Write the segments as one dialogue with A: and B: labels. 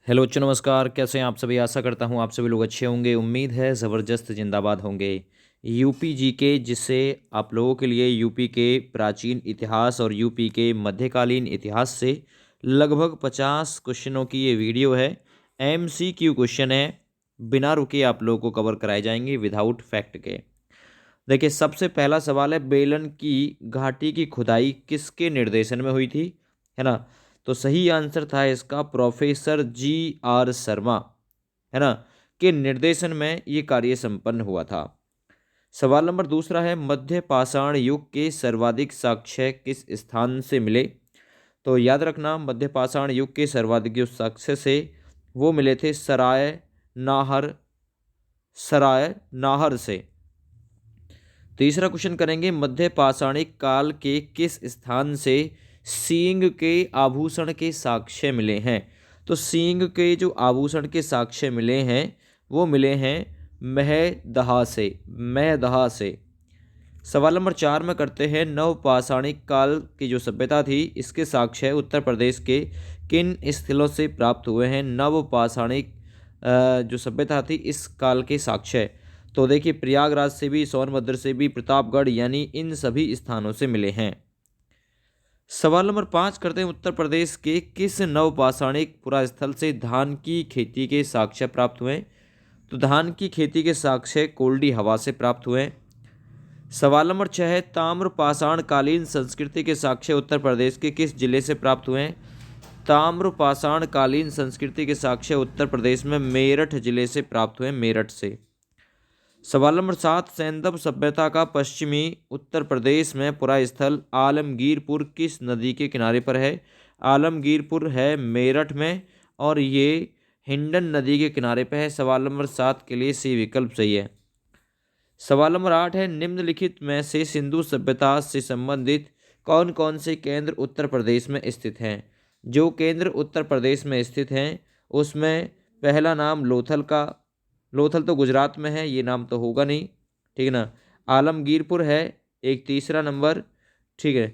A: Hello बच्चों, नमस्कार। कैसे हैं आप सभी? आशा करता हूं आप सभी लोग अच्छे होंगे। उम्मीद है ज़बरदस्त जिंदाबाद होंगे। यूपी जीके, जिससे आप लोगों के लिए यूपी के प्राचीन इतिहास और यूपी के मध्यकालीन इतिहास से लगभग 50 क्वेश्चनों की ये वीडियो है। एमसीक्यू क्वेश्चन है, बिना रुके आप लोगों को कवर कराए जाएंगे विदाउट फैक्ट के। देखिए, सबसे पहला सवाल है, बेलन की घाटी की खुदाई किसके निर्देशन में हुई थी? है ना। तो सही आंसर था इसका प्रोफेसर GR शर्मा, है ना, के निर्देशन में ये कार्य संपन्न हुआ था। सवाल नंबर दूसरा है, मध्य पाषाण युग के सर्वाधिक साक्ष्य किस स्थान से मिले? तो याद रखना, मध्य पाषाण युग के सर्वाधिक जो साक्ष्य से वो मिले थे सराय नाहर से। तीसरा क्वेश्चन करेंगे, मध्य पाषाणिक काल के किस स्थान से सींग के आभूषण के साक्ष्य मिले हैं? तो सींग के जो आभूषण के साक्ष्य मिले हैं वो मिले हैं महदहा से। सवाल नंबर 4 में करते हैं, नवपाषाणिक काल की जो सभ्यता थी इसके साक्ष्य उत्तर प्रदेश के किन स्थलों से प्राप्त हुए हैं? नवपाषाणिक जो सभ्यता थी इस काल के साक्ष्य, तो देखिए, प्रयागराज से भी, सोनभद्र से भी, प्रतापगढ़, यानी इन सभी स्थानों से मिले हैं। सवाल नंबर 5 करते हैं, उत्तर प्रदेश के किस नवपाषाणिक पुरास्थल से धान की खेती के साक्ष्य प्राप्त हुए? तो धान की खेती के साक्ष्य कोल्डी हवा से प्राप्त हुए। सवाल नंबर 6 है, ताम्रपाषाण कालीन संस्कृति के साक्ष्य उत्तर प्रदेश के किस जिले से प्राप्त हुए? ताम्रपाषाण कालीन संस्कृति के साक्ष्य उत्तर प्रदेश में मेरठ जिले से प्राप्त हुए, मेरठ से। सवाल नंबर 7, सैंधव सभ्यता का पश्चिमी उत्तर प्रदेश में पुरास्थल आलमगीरपुर किस नदी के किनारे पर है? आलमगीरपुर है मेरठ में और ये हिंडन नदी के किनारे पर है। सवाल नंबर 7 के लिए सी विकल्प सही है। सवाल नंबर 8 है, निम्नलिखित में से सिंधु सभ्यता से संबंधित कौन कौन से केंद्र उत्तर प्रदेश में स्थित हैं? जो केंद्र उत्तर प्रदेश में स्थित हैं उसमें पहला नाम लोथल का, लोथल तो गुजरात में है, ये नाम तो होगा नहीं, ठीक है ना। आलमगीरपुर है एक तीसरा नंबर, ठीक है।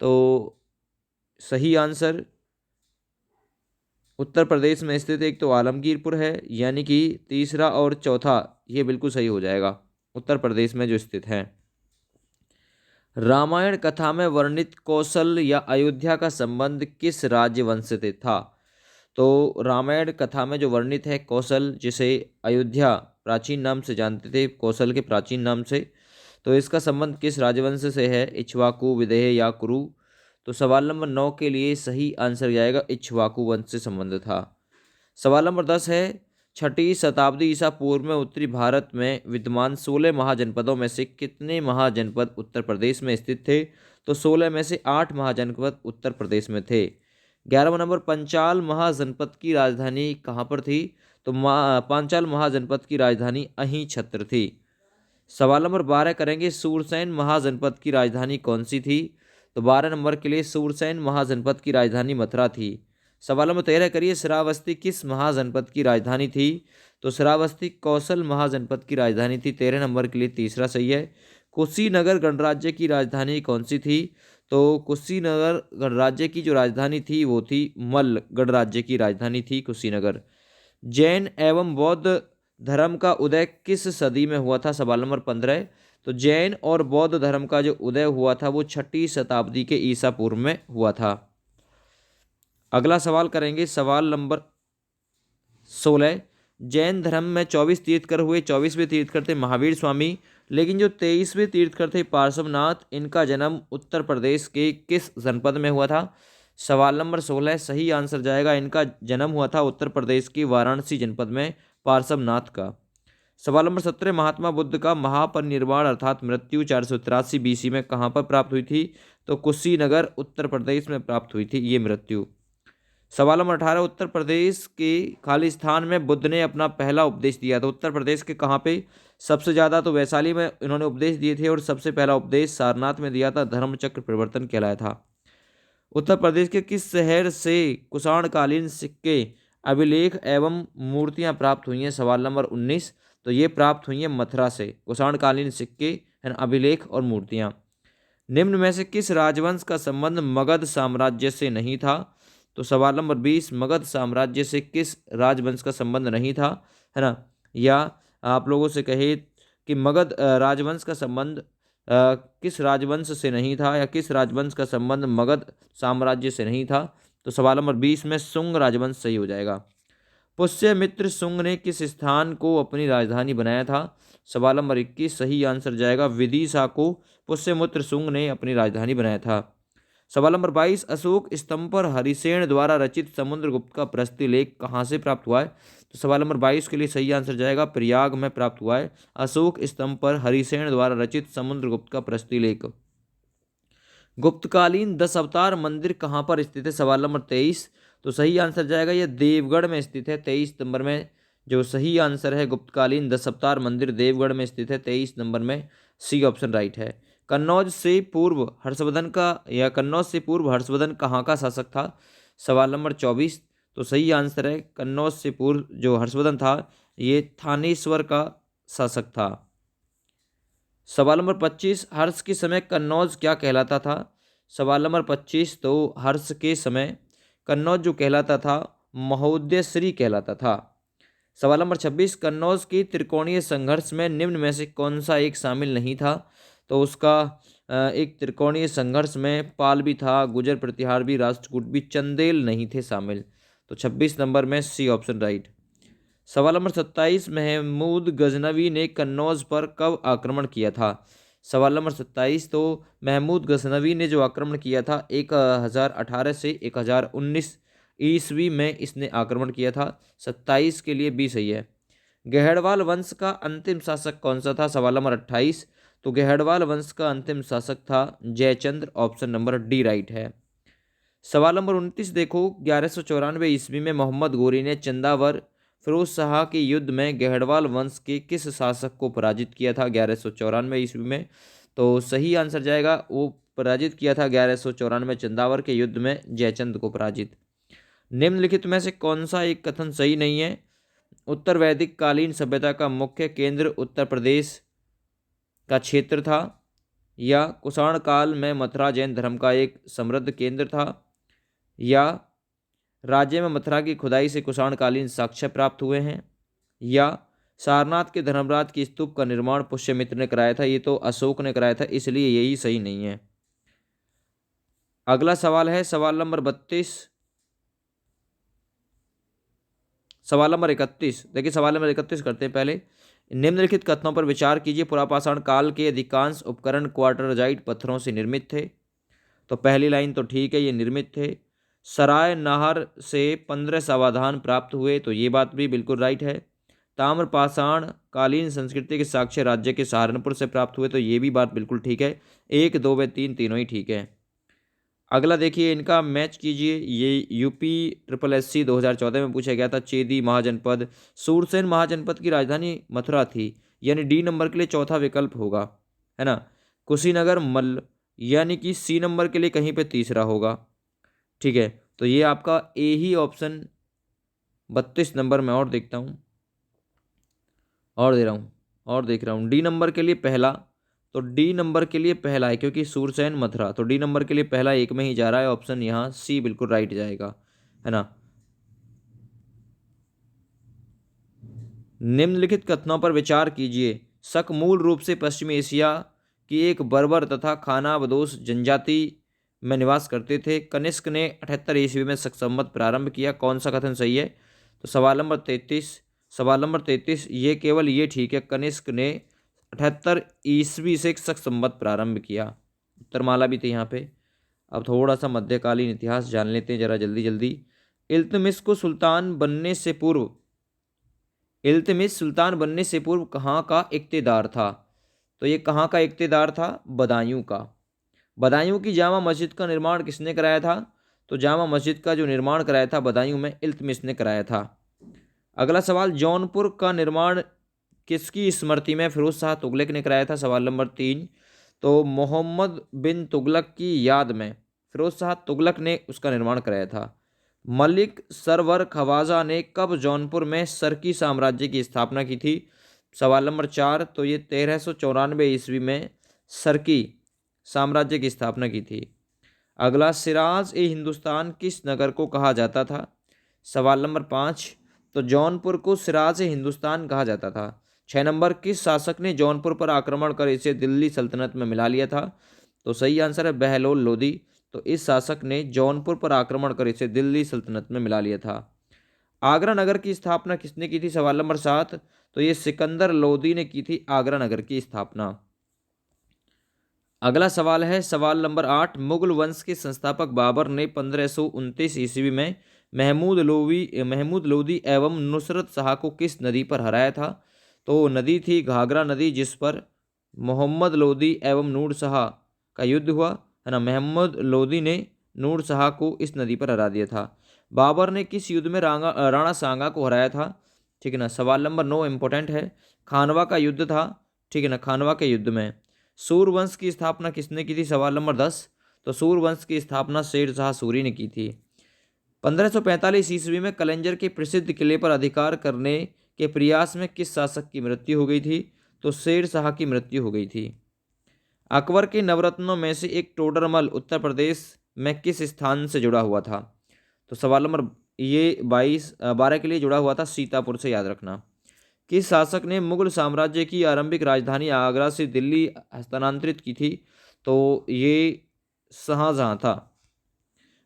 A: तो सही आंसर उत्तर प्रदेश में स्थित एक तो आलमगीरपुर है, यानी कि तीसरा और चौथा ये बिल्कुल सही हो जाएगा, उत्तर प्रदेश में जो स्थित है। रामायण कथा में वर्णित कौशल या अयोध्या का संबंध किस राजवंश से था? तो रामायण कथा में जो वर्णित है कौशल, जिसे अयोध्या प्राचीन नाम से जानते थे, कौशल के प्राचीन नाम से, तो इसका संबंध किस राजवंश से है? इक्ष्वाकु, विदेह या कुरु? तो सवाल नंबर 9 के लिए सही आंसर जाएगा इक्ष्वाकु वंश से संबंध था। सवाल नंबर 10 है, छठी शताब्दी ईसा पूर्व में उत्तरी भारत में विद्यमान 16 महाजनपदों में से कितने महाजनपद उत्तर प्रदेश में स्थित थे? तो 16 में से 8 महाजनपद उत्तर प्रदेश में थे। 11वां नंबर, पंचाल महाजनपद की राजधानी कहाँ पर थी? तो पांचाल महाजनपद की राजधानी अहीं छत्र थी। सवाल नंबर 12 करेंगे, सूरसैन महाजनपद की राजधानी कौन सी थी? तो 12 नंबर के लिए सूरसैन महाजनपद की राजधानी मथुरा थी। सवाल नंबर 13 करिए, श्रावस्ती किस महाजनपद की राजधानी थी? तो श्रावस्ती कौशल महाजनपद की राजधानी थी। 13 नंबर के लिए तीसरा सही है। कुशीनगर गणराज्य की राजधानी कौन सी थी? तो कुशीनगर गणराज्य की जो राजधानी थी वो थी मल्ल गणराज्य की राजधानी थी कुशीनगर। जैन एवं बौद्ध धर्म का उदय किस सदी में हुआ था? सवाल नंबर 15। तो जैन और बौद्ध धर्म का जो उदय हुआ था वो 6ठी शताब्दी के ईसा पूर्व में हुआ था। अगला सवाल करेंगे, सवाल नंबर 16। जैन धर्म में 24 तीर्थकर हुए, 24वें तीर्थकर थे महावीर स्वामी, लेकिन जो 23वें तीर्थकर थे पार्श्वनाथ, इनका जन्म उत्तर प्रदेश के किस जनपद में हुआ था? सवाल नंबर 16 सही आंसर जाएगा, इनका जन्म हुआ था उत्तर प्रदेश की वाराणसी जनपद में पार्श्वनाथ का। सवाल नंबर 17, महात्मा बुद्ध का महापरिनिर्वाण अर्थात मृत्यु 483 BC में कहाँ पर प्राप्त हुई थी? तो कुशीनगर उत्तर प्रदेश में प्राप्त हुई थी ये मृत्यु। सवाल नंबर 18, उत्तर प्रदेश के खालिस्तान में बुद्ध ने अपना पहला उपदेश दिया था। उत्तर प्रदेश के कहाँ पे? सबसे ज़्यादा तो वैशाली में इन्होंने उपदेश दिए थे और सबसे पहला उपदेश सारनाथ में दिया था, धर्मचक्र प्रवर्तन कहलाया था। उत्तर प्रदेश के किस शहर से कुषाणकालीन सिक्के, अभिलेख एवं मूर्तियां प्राप्त हुई हैं? सवाल नंबर 19। तो ये प्राप्त हुई हैं मथुरा से, कुषाणकालीन सिक्के, अभिलेख और मूर्तियां। निम्न में से किस राजवंश का संबंध मगध साम्राज्य से नहीं था? तो सवाल नंबर 20, मगध साम्राज्य से किस राजवंश का संबंध नहीं था, है ना। या आप लोगों से कहे कि मगध राजवंश का संबंध किस राजवंश से नहीं था, या किस राजवंश का संबंध मगध साम्राज्य से नहीं था, तो सवाल नंबर 20 में शुंग राजवंश सही हो जाएगा। पुष्यमित्र शुंग ने किस स्थान को अपनी राजधानी बनाया था, सवाल नंबर 21 सही आंसर जाएगा विदिशा को पुष्यमित्र शुंग ने अपनी राजधानी बनाया था। सवाल नंबर 22, अशोक स्तंभ पर हरिसेन द्वारा रचित समुद्रगुप्त का प्रस्तुलेख कहाँ से प्राप्त हुआ है, तो सवाल नंबर 22 के लिए सही आंसर जाएगा प्रयाग में प्राप्त हुआ है अशोक स्तंभ पर हरिसेन द्वारा रचित समुद्रगुप्त का प्रस्तुलेख। गुप्तकालीन 10 अवतार मंदिर कहाँ पर स्थित है, सवाल नंबर 23, तो सही आंसर जाएगा यह देवगढ़ में स्थित है। 23 नंबर में जो सही आंसर है गुप्तकालीन 10 अवतार मंदिर देवगढ़ में स्थित है। 23 नंबर में सी ऑप्शन राइट है। कन्नौज से पूर्व हर्षवर्धन का या कन्नौज से पूर्व हर्षवर्धन कहाँ का शासक था, सवाल नंबर 24, तो सही आंसर है कन्नौज से पूर्व जो हर्षवर्धन था ये थानेश्वर का शासक था। सवाल नंबर 25, हर्ष के समय कन्नौज क्या कहलाता था, सवाल नंबर 25, तो हर्ष के समय कन्नौज जो कहलाता था महोदयश्री कहलाता था। सवाल नंबर 26, कन्नौज की त्रिकोणीय संघर्ष में निम्न में से कौन सा एक शामिल नहीं था, तो उसका एक त्रिकोणीय संघर्ष में पाल भी था, गुजर प्रतिहार भी, राष्ट्रकूट भी, चंदेल नहीं थे शामिल। तो 26 नंबर में सी ऑप्शन राइट। सवाल नंबर 27, महमूद गजनवी ने कन्नौज पर कब आक्रमण किया था, सवाल नंबर 27, तो महमूद गजनवी ने जो आक्रमण किया था 1018 से 1019 ईस्वी में इसने आक्रमण किया था। 27 के लिए बी सही है। गहड़वाल वंश का अंतिम शासक कौन सा था, सवाल नंबर 28, तो गहड़वाल वंश का अंतिम शासक था Jayachandra, option number D right है। सवाल नंबर 29 देखो, 1194 ईस्वी में मोहम्मद गोरी ने चंदावर फिरोज शाह के युद्ध में गहड़वाल वंश के किस शासक को पराजित किया था 1194 ईस्वी में, तो सही आंसर जाएगा वो पराजित किया था 1194 चंदावर के युद्ध में जयचंद को पराजित। निम्नलिखित में से कौन सा एक कथन सही नहीं है, उत्तर वैदिक कालीन सभ्यता का मुख्य केंद्र उत्तर प्रदेश का क्षेत्र था, या कुषाण काल में मथुरा जैन धर्म का एक समृद्ध केंद्र था, या राज्य में मथुरा की खुदाई से कुषाणकालीन साक्ष्य प्राप्त हुए हैं, या सारनाथ के धर्मराज की स्तूप का निर्माण पुष्यमित्र ने कराया था, ये तो अशोक ने कराया था, इसलिए यही सही नहीं है। अगला सवाल है सवाल नंबर 32, सवाल नंबर 31। देखिए सवाल नंबर 31 करते हैं पहले। निम्नलिखित कथनों पर विचार कीजिए, पुरापाषाण काल के अधिकांश उपकरण क्वार्टरजाइट पत्थरों से निर्मित थे, तो पहली लाइन तो ठीक है, ये निर्मित थे। सराय नहर से 15 समाधान प्राप्त हुए, तो ये बात भी बिल्कुल राइट है। ताम्रपाषाण कालीन संस्कृति के साक्ष्य राज्य के सहारनपुर से प्राप्त हुए, तो ये भी बात बिल्कुल ठीक है। 1, 2 व 3 तीनों ही ठीक है। अगला देखिए इनका मैच कीजिए, ये यूपी SSSC 2014 में पूछा गया था। चेदी महाजनपद सूरसेन महाजनपद की राजधानी मथुरा थी, यानी डी नंबर के लिए चौथा विकल्प होगा, है ना। कुशीनगर मल्ल, यानी कि सी नंबर के लिए कहीं पे तीसरा होगा, ठीक है। तो ये आपका ए ही ऑप्शन 32 नंबर में, और देखता हूँ और दे रहा हूँ और देख रहा हूँ, डी नंबर के लिए पहला, तो डी नंबर के लिए पहला है क्योंकि सूरसेन मथुरा, तो डी नंबर के लिए पहला एक में ही जा रहा है, ऑप्शन यहाँ सी बिल्कुल राइट जाएगा, है ना। निम्नलिखित कथनों पर विचार कीजिए, शक मूल रूप से पश्चिमी एशिया की एक बर्बर तथा खानाबदोश जनजाति में निवास करते थे। कनिष्क ने 78 ईस्वी में शक संवत प्रारंभ किया, कौन सा कथन सही है, तो सवाल नंबर 33 ये केवल ये ठीक है, कनिष्क ने 78 ईस्वी से शक संवत प्रारंभ किया। उत्तरमाला भी थे यहाँ पे। अब थोड़ा सा मध्यकालीन इतिहास जान लेते हैं जरा जल्दी जल्दी। इल्तुतमिश को सुल्तान बनने से पूर्व कहाँ का इक्तेदार था, तो ये कहाँ का इक्तेदार था, बदायूं का। बदायूं की जामा मस्जिद का निर्माण किसने कराया था, तो जामा मस्जिद का जो निर्माण कराया था बदायूं में इल्तुतमिश ने कराया था। अगला सवाल, जौनपुर का निर्माण किसकी स्मृति में फिरोज शाह तुगलक ने कराया था, सवाल नंबर 3, तो मोहम्मद बिन तुगलक की याद में फिरोज शाह तुगलक ने उसका निर्माण कराया था। मलिक सरवर खवाजा ने कब जौनपुर में सरकी साम्राज्य की स्थापना की थी, सवाल नंबर 4, तो ये 1394 ईस्वी में सरकी साम्राज्य की स्थापना की थी। अगला, सिराज ए हिंदुस्तान किस नगर को कहा जाता था? सवाल नंबर 5, तो जौनपुर को सिराज ए हिंदुस्तान कहा जाता था। 6 नंबर, किस शासक ने जौनपुर पर आक्रमण कर इसे दिल्ली सल्तनत में मिला लिया था? तो सही आंसर है बहलोल लोदी। तो इस शासक ने जौनपुर पर आक्रमण कर इसे दिल्ली सल्तनत में मिला लिया था। आगरा नगर की स्थापना किसने की थी? सवाल नंबर 7, तो ये सिकंदर लोदी ने की थी आगरा नगर की स्थापना। अगला सवाल है सवाल नंबर 8, मुगल वंश के संस्थापक बाबर ने 1529 ईस्वी में महमूद लोदी एवं नुसरत शाह को किस नदी पर हराया था? तो नदी थी घाघरा नदी, जिस पर मोहम्मद लोदी एवं नूर शाह का युद्ध हुआ है ना। मोहम्मद लोदी ने नूर शाह को इस नदी पर हरा दिया था। बाबर ने किस युद्ध में राणा सांगा को हराया था? ठीक है ना। सवाल नंबर 9 इंपॉर्टेंट है, खानवा का युद्ध था। ठीक है ना, खानवा के युद्ध में। सूर्यवंश की स्थापना किसने की थी? सवाल नंबर 10, तो सूर्यवंश की स्थापना शेर शाह सूरी ने की थी। 1545 ईस्वी में कलिंजर के प्रसिद्ध किले पर अधिकार करने के प्रयास में किस शासक की मृत्यु हो गई थी? तो शेर शाह की मृत्यु हो गई थी। अकबर के नवरत्नों में से एक टोडरमल उत्तर प्रदेश में किस स्थान से जुड़ा हुआ था? तो सवाल नंबर ये 12 के लिए जुड़ा हुआ था सीतापुर से, याद रखना। किस शासक ने मुगल साम्राज्य की आरंभिक राजधानी आगरा से दिल्ली हस्तांतरित की थी? तो ये शाहजहां था।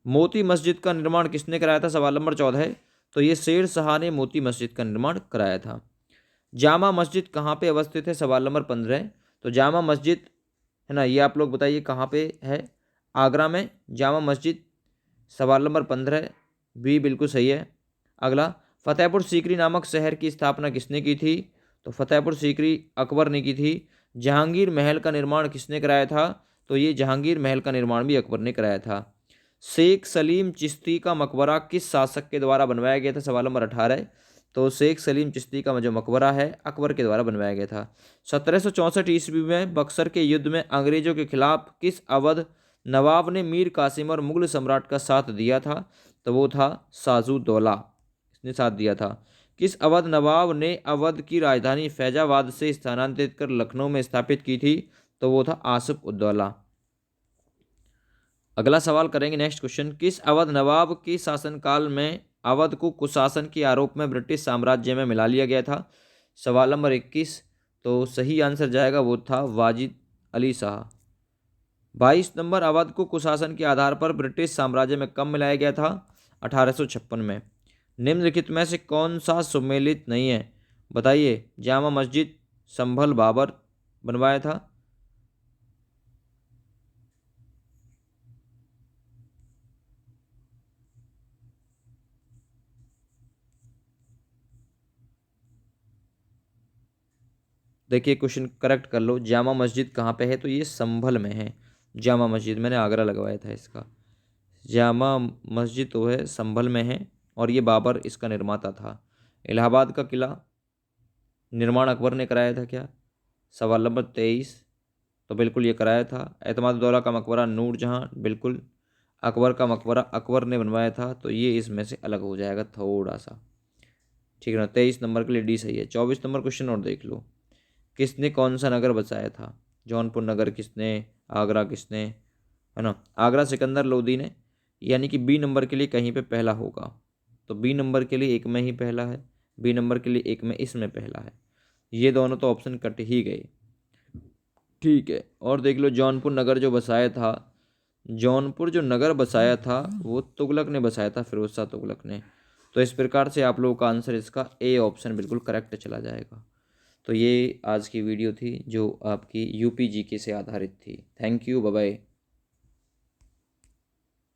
A: मोती मस्जिद का निर्माण किसने कराया था? सवाल नंबर 14, तो ये शेर शाह ने मोती मस्जिद का निर्माण कराया था। जामा मस्जिद कहाँ पे अवस्थित है? सवाल नंबर 15, तो जामा मस्जिद है ना, ये आप लोग बताइए कहाँ पे है? आगरा में जामा मस्जिद। सवाल नंबर 15 भी बिल्कुल सही है। अगला, फतेहपुर सीकरी नामक शहर की स्थापना किसने की थी? तो फतेहपुर सीकरी अकबर ने की थी। जहांगीर महल का निर्माण किसने कराया था? तो ये जहांगीर महल का निर्माण भी अकबर ने कराया था। शेख सलीम चिश्ती का मकबरा किस शासक के द्वारा बनवाया गया था? सवाल नंबर 18, तो शेख सलीम चिश्ती का जो मकबरा है अकबर के द्वारा बनवाया गया था। 1764 ईस्वी में बक्सर के युद्ध में अंग्रेजों के खिलाफ किस अवध नवाब ने मीर कासिम और मुगल सम्राट का साथ दिया था? तो वो था साजुद्दौला, इसने साथ दिया था। किस अवध नवाब ने अवध की राजधानी फैजाबाद से स्थानांतरित कर लखनऊ में स्थापित की थी? तो वो था आसिफ उद्दौला। अगला सवाल करेंगे, नेक्स्ट क्वेश्चन, किस अवध नवाब के शासनकाल में अवध को कुशासन के आरोप में ब्रिटिश साम्राज्य में मिला लिया गया था? सवाल नंबर 21, तो सही आंसर जाएगा वो था वाजिद अली शाह। 22 नंबर, अवध को कुशासन के आधार पर ब्रिटिश साम्राज्य में कब मिलाया गया था? 1856 में। निम्नलिखित में से कौन सा सुमेलित नहीं है? बताइए। जामा मस्जिद संभल बाबर बनवाया था। देखिए क्वेश्चन करेक्ट कर लो, जामा मस्जिद कहाँ पे है? तो ये संभल में है। जामा मस्जिद मैंने आगरा लगवाया था इसका। जामा मस्जिद तो है संभल में है, और ये बाबर इसका निर्माता था। इलाहाबाद का किला निर्माण अकबर ने कराया था क्या? सवाल नंबर 23, तो बिल्कुल ये कराया था। एतमादुद्दौला का मकबरा नूरजहाँ, बिल्कुल अकबर का मकबरा अकबर ने बनवाया था, तो ये इसमें से अलग हो जाएगा थोड़ा सा। ठीक है ना, 23 नंबर के लिए डी सही है। 24 नंबर क्वेश्चन और देख लो, किसने कौन सा नगर बसाया था? जौनपुर नगर किसने? आगरा किसने? है ना, आगरा सिकंदर लोदी ने। यानी कि बी नंबर के लिए कहीं पे पहला होगा, तो बी नंबर के लिए एक में ही पहला है, बी नंबर के लिए एक में इसमें पहला है। ये दोनों तो ऑप्शन कट ही गए। ठीक है, और देख लो जौनपुर नगर जो बसाया था, जौनपुर जो नगर बसाया था वो तुगलक ने बसाया था, फिरोज शाह तुगलक ने। तो इस प्रकार से आप लोगों का आंसर इसका ए ऑप्शन बिल्कुल करेक्ट चला जाएगा। तो ये आज की वीडियो थी जो आपकी यूपी जीके से आधारित थी। Thank you, bye bye.